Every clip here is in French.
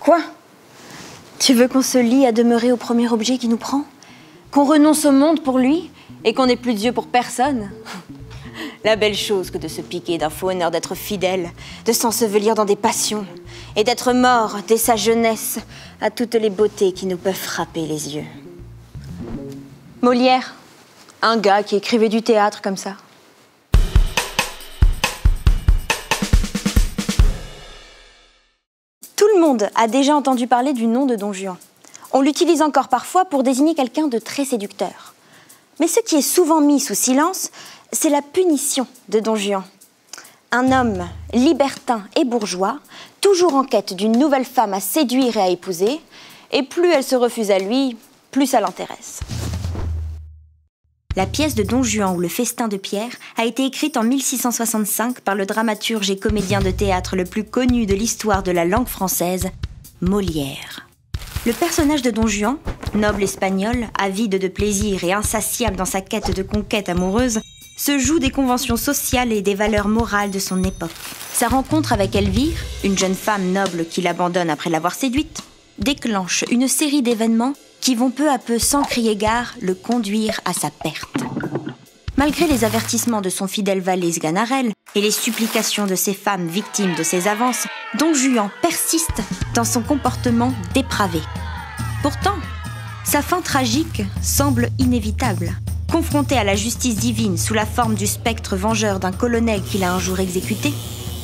Quoi? Tu veux qu'on se lie à demeurer au premier objet qui nous prend? Qu'on renonce au monde pour lui et qu'on n'ait plus d'yeux pour personne? La belle chose que de se piquer d'un faux honneur d'être fidèle, de s'ensevelir dans des passions et d'être mort dès sa jeunesse à toutes les beautés qui nous peuvent frapper les yeux. Molière, un gars qui écrivait du théâtre comme ça. Tout le monde a déjà entendu parler du nom de Don Juan. On l'utilise encore parfois pour désigner quelqu'un de très séducteur. Mais ce qui est souvent mis sous silence, c'est la punition de Don Juan. Un homme libertin et bourgeois, toujours en quête d'une nouvelle femme à séduire et à épouser, et plus elle se refuse à lui, plus ça l'intéresse. La pièce de Don Juan ou le festin de Pierre a été écrite en 1665 par le dramaturge et comédien de théâtre le plus connu de l'histoire de la langue française, Molière. Le personnage de Don Juan, noble espagnol, avide de plaisir et insatiable dans sa quête de conquête amoureuse, se joue des conventions sociales et des valeurs morales de son époque. Sa rencontre avec Elvire, une jeune femme noble qu'il abandonne après l'avoir séduite, déclenche une série d'événements qui vont peu à peu, sans crier gare, le conduire à sa perte. Malgré les avertissements de son fidèle valet Sganarelle et les supplications de ses femmes victimes de ses avances, Don Juan persiste dans son comportement dépravé. Pourtant, sa fin tragique semble inévitable. Confronté à la justice divine sous la forme du spectre vengeur d'un colonel qu'il a un jour exécuté,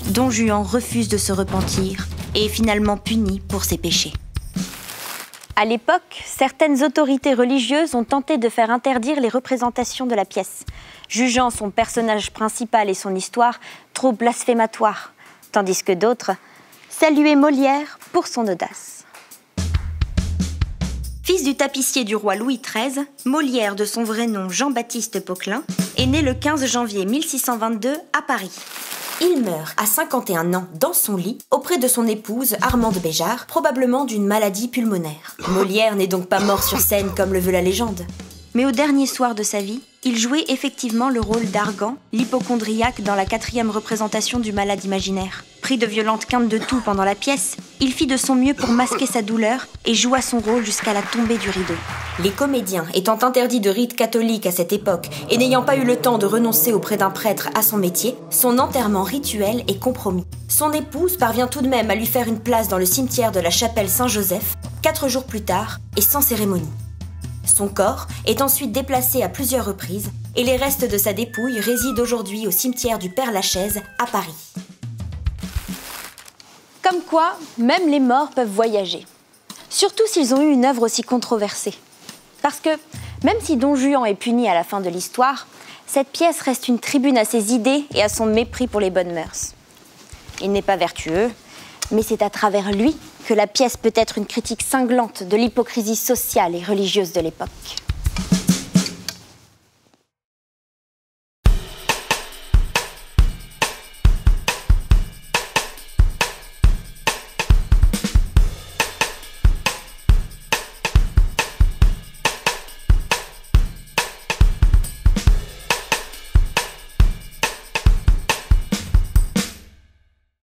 Don Juan refuse de se repentir et est finalement puni pour ses péchés. À l'époque, certaines autorités religieuses ont tenté de faire interdire les représentations de la pièce, jugeant son personnage principal et son histoire trop blasphématoires, tandis que d'autres saluaient Molière pour son audace. Fils du tapissier du roi Louis XIII, Molière, de son vrai nom Jean-Baptiste Poquelin, est né le 15 janvier 1622 à Paris. Il meurt à 51 ans dans son lit, auprès de son épouse Armande Béjart, probablement d'une maladie pulmonaire. Molière n'est donc pas mort sur scène comme le veut la légende. Mais au dernier soir de sa vie, il jouait effectivement le rôle d'Argan, l'hypocondriaque dans la 4e représentation du malade imaginaire. Pris de violentes quintes de toux pendant la pièce, il fit de son mieux pour masquer sa douleur et joua son rôle jusqu'à la tombée du rideau. Les comédiens étant interdits de rite catholique à cette époque et n'ayant pas eu le temps de renoncer auprès d'un prêtre à son métier, son enterrement rituel est compromis. Son épouse parvient tout de même à lui faire une place dans le cimetière de la chapelle Saint-Joseph, 4 jours plus tard et sans cérémonie. Son corps est ensuite déplacé à plusieurs reprises et les restes de sa dépouille résident aujourd'hui au cimetière du Père-Lachaise à Paris. Comme quoi, même les morts peuvent voyager. Surtout s'ils ont eu une œuvre aussi controversée. Parce que, même si Don Juan est puni à la fin de l'histoire, cette pièce reste une tribune à ses idées et à son mépris pour les bonnes mœurs. Il n'est pas vertueux, mais c'est à travers lui que la pièce peut être une critique cinglante de l'hypocrisie sociale et religieuse de l'époque.